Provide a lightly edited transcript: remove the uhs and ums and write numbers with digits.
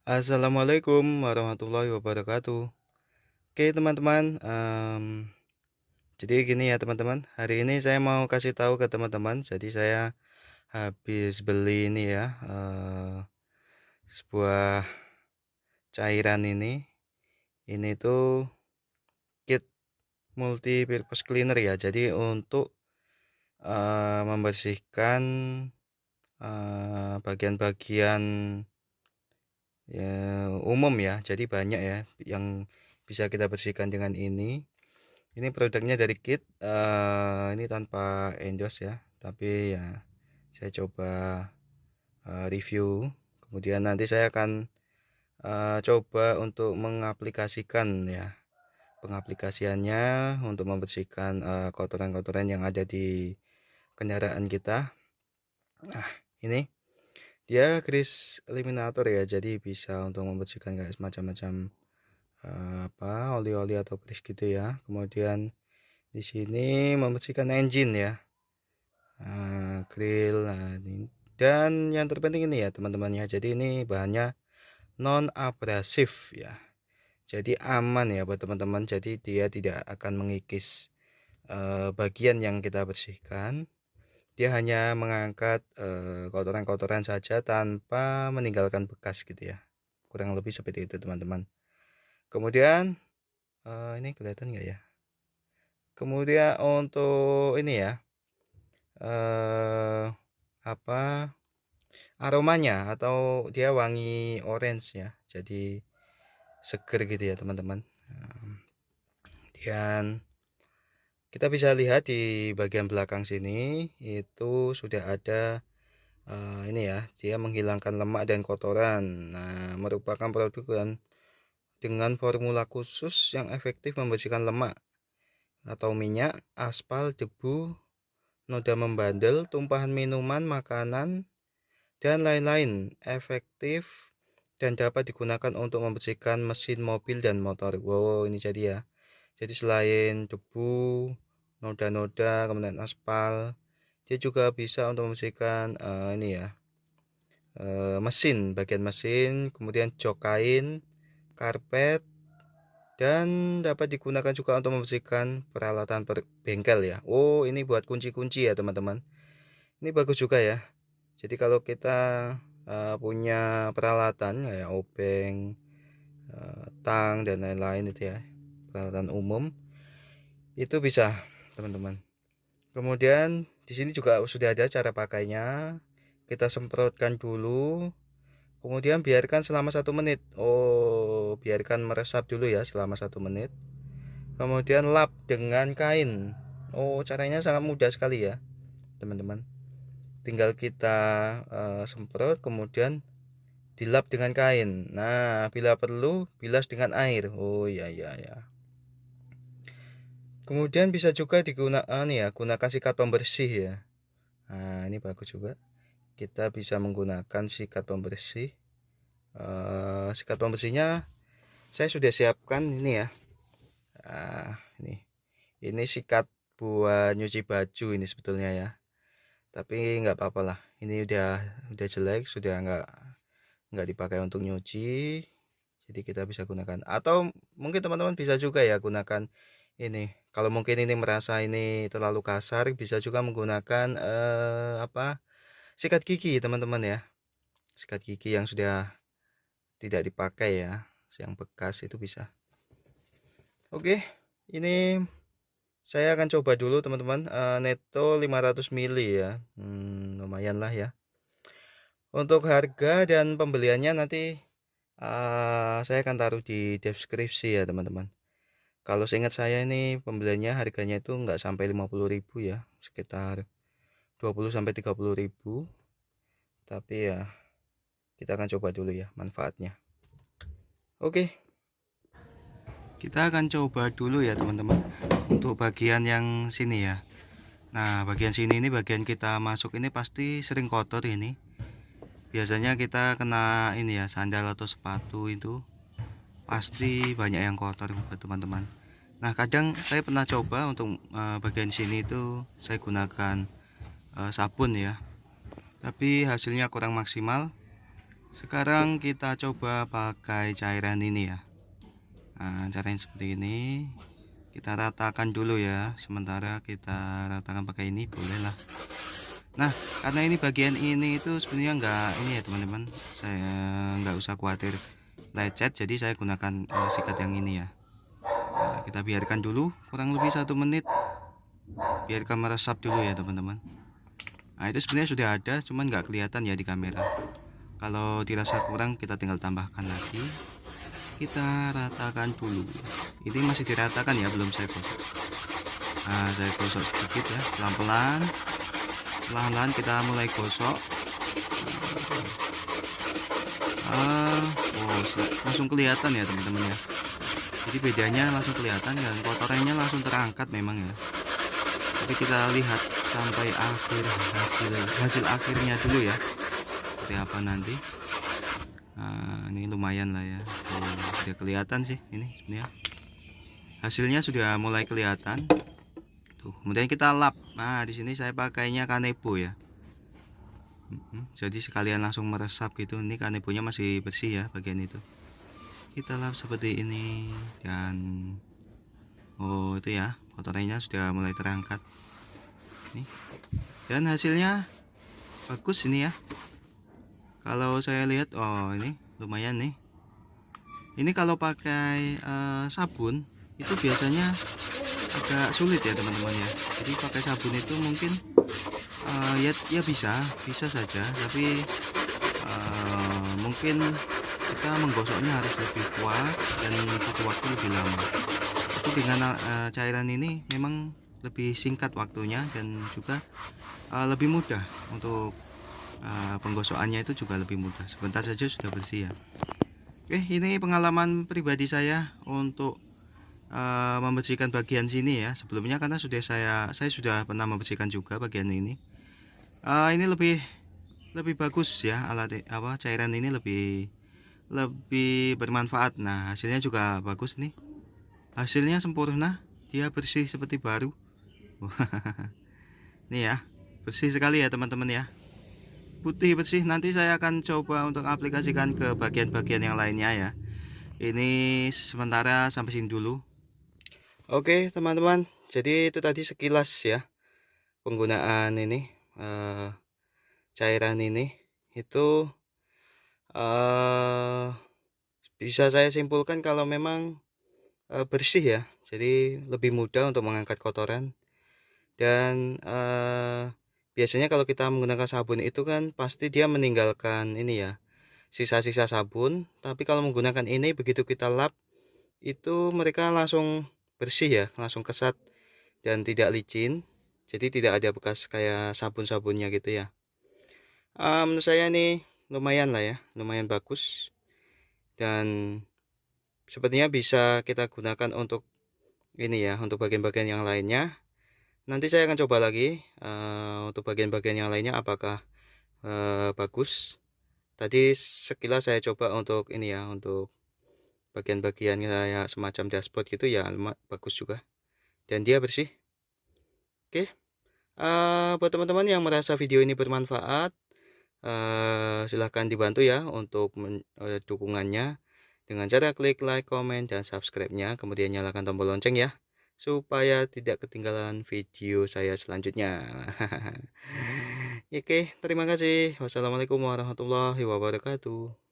Assalamualaikum warahmatullahi wabarakatuh. Oke teman-teman, jadi gini ya teman-teman, hari ini saya mau kasih tahu ke teman-teman. Jadi saya habis beli ini ya, sebuah cairan ini. Ini tuh kit multi purpose cleaner ya. Jadi untuk membersihkan bagian-bagian ya, umum ya. Jadi banyak ya yang bisa kita bersihkan dengan ini. Ini produknya dari Kit, ini tanpa endorse ya, tapi ya saya coba review. Kemudian nanti saya akan coba untuk mengaplikasikan ya, pengaplikasiannya untuk membersihkan kotoran-kotoran yang ada di kendaraan kita. Nah, ini dia grease eliminator ya, jadi bisa untuk membersihkan kayak macam-macam oli-oli atau grease gitu ya. Kemudian di sini membersihkan engine ya, grill. Nah, dan yang terpenting ini ya teman-teman ya. Jadi ini bahannya non abrasif ya. Jadi aman ya buat teman-teman. Jadi dia tidak akan mengikis bagian yang kita bersihkan. Dia hanya mengangkat kotoran-kotoran saja tanpa meninggalkan bekas gitu ya. Kurang lebih seperti itu teman-teman. Kemudian ini kelihatan nggak ya? Kemudian untuk ini ya, eh apa aromanya atau dia wangi orange ya, jadi seger gitu ya teman-teman. Dan kita bisa lihat di bagian belakang sini itu sudah ada ini ya, dia menghilangkan lemak dan kotoran. Nah, merupakan produk dengan formula khusus yang efektif membersihkan lemak atau minyak, aspal, debu, noda membandel, tumpahan minuman, makanan, dan lain-lain. Efektif dan dapat digunakan untuk membersihkan mesin mobil dan motor. Wow, ini jadi ya. Jadi selain debu, noda-noda, kemudian aspal, dia juga bisa untuk membersihkan ini ya, mesin, bagian mesin, kemudian jok kain, karpet, dan dapat digunakan juga untuk membersihkan peralatan bengkel ya. Oh, ini buat kunci-kunci ya teman-teman. Ini bagus juga ya. Jadi kalau kita punya peralatan kayak obeng, tang dan lain-lain itu ya, peralatan umum itu bisa teman-teman. Kemudian di sini juga sudah ada cara pakainya. Kita semprotkan dulu, kemudian biarkan selama 1 menit. Oh, biarkan meresap dulu ya selama 1 menit. Kemudian lap dengan kain. Oh, caranya sangat mudah sekali ya teman-teman. Tinggal kita semprot, kemudian dilap dengan kain. Nah, bila perlu bilas dengan air. Oh ya ya ya. Kemudian bisa juga digunakan ya, gunakan sikat pembersih ya. Nah, ini bagus juga. Kita bisa menggunakan sikat pembersih. Sikat pembersihnya saya sudah siapkan ini ya. Ini sikat buat nyuci baju ini sebetulnya ya. Tapi nggak apa-apa lah. Ini udah jelek, sudah nggak dipakai untuk nyuci. Jadi kita bisa gunakan, atau mungkin teman-teman bisa juga ya gunakan ini. Kalau mungkin ini merasa ini terlalu kasar, bisa juga menggunakan sikat gigi teman-teman ya. Sikat gigi yang sudah tidak dipakai ya, yang bekas itu bisa. Oke, ini saya akan coba dulu teman-teman, netto 500 mili ya. Lumayan lah ya. Untuk harga dan pembeliannya nanti saya akan taruh di deskripsi ya teman-teman. Kalau seingat saya ini pembeliannya harganya itu nggak sampai 50.000 ya, sekitar 20 sampai 30.000. Tapi ya kita akan coba dulu ya manfaatnya. Oke, kita akan coba dulu ya teman-teman untuk bagian yang sini ya. Nah, bagian sini ini bagian kita masuk ini pasti sering kotor ini. Biasanya kita kena ini ya, sandal atau sepatu itu pasti banyak yang kotor buat teman-teman. Nah, kadang saya pernah coba untuk bagian sini itu saya gunakan sabun ya, tapi hasilnya kurang maksimal. Sekarang kita coba pakai cairan ini ya. Nah, caranya seperti ini. Kita ratakan dulu ya. Sementara kita ratakan pakai ini, bolehlah. Nah, karena ini bagian ini itu sebenarnya enggak ini ya teman-teman. Saya nggak usah khawatir lecet, jadi saya gunakan sikat yang ini ya. Nah, kita biarkan dulu kurang lebih 1 menit. Biarkan meresap dulu ya teman-teman. Nah, itu sebenarnya sudah ada, cuman nggak kelihatan ya di kamera. Kalau dirasa kurang, kita tinggal tambahkan lagi. Kita ratakan dulu. Ini masih diratakan ya, belum saya gosok. Nah, saya gosok sedikit ya, pelan-pelan. Perlahan-lahan kita mulai gosok. Langsung kelihatan ya teman-teman ya. Jadi bedanya langsung kelihatan dan kotorannya langsung terangkat memang ya. Jadi kita lihat sampai hasil akhirnya dulu ya, seperti apa nanti. Nah, ini lumayan lah ya. Sudah kelihatan sih ini sebenarnya. Hasilnya sudah mulai kelihatan. Tuh, kemudian kita lap. Nah, di sini saya pakainya kanebo ya. Jadi sekalian langsung meresap gitu. Ini kanebonya masih bersih ya bagian itu. Kita lap seperti ini dan itu ya, kotorannya sudah mulai terangkat. Nih. Dan hasilnya bagus ini ya. Kalau saya lihat, ini lumayan nih. Ini kalau pakai sabun itu biasanya agak sulit ya teman-teman ya. Jadi pakai sabun itu mungkin ya bisa saja, tapi mungkin kita menggosoknya harus lebih kuat dan butuh waktu lebih lama. Tapi dengan cairan ini memang lebih singkat waktunya dan juga lebih mudah untuk penggosokannya itu juga lebih mudah. Sebentar saja sudah bersih ya. Oke, ini pengalaman pribadi saya untuk membersihkan bagian sini ya. Sebelumnya karena saya sudah pernah membersihkan juga bagian ini. Ini lebih bagus ya, cairan ini lebih bermanfaat. Nah, hasilnya juga bagus nih. Hasilnya sempurna, dia bersih seperti baru. Nih ya, bersih sekali ya teman-teman ya. Putih bersih. Nanti saya akan coba untuk aplikasikan ke bagian-bagian yang lainnya ya. Ini sementara sampai sini dulu. Oke teman-teman, jadi itu tadi sekilas ya penggunaan ini cairan ini itu bisa saya simpulkan kalau memang bersih ya, jadi lebih mudah untuk mengangkat kotoran. Dan biasanya kalau kita menggunakan sabun itu kan pasti dia meninggalkan ini ya, sisa-sisa sabun. Tapi kalau menggunakan ini, begitu kita lap itu mereka langsung bersih ya, langsung kesat dan tidak licin. Jadi tidak ada bekas kayak sabun-sabunnya gitu ya. Menurut saya ini lumayan lah ya, lumayan bagus. Dan sepertinya bisa kita gunakan untuk ini ya, untuk bagian-bagian yang lainnya. Nanti saya akan coba lagi untuk bagian-bagian yang lainnya apakah bagus. Tadi sekilas saya coba untuk ini ya, untuk bagian-bagian kayak semacam dashboard gitu ya, bagus juga dan dia bersih. Oke, buat teman-teman yang merasa video ini bermanfaat, silahkan dibantu ya untuk dukungannya dengan cara klik like, comment, dan subscribe-nya, kemudian nyalakan tombol lonceng ya, supaya tidak ketinggalan video saya selanjutnya. Oke, terima kasih. Wassalamualaikum warahmatullahi wabarakatuh.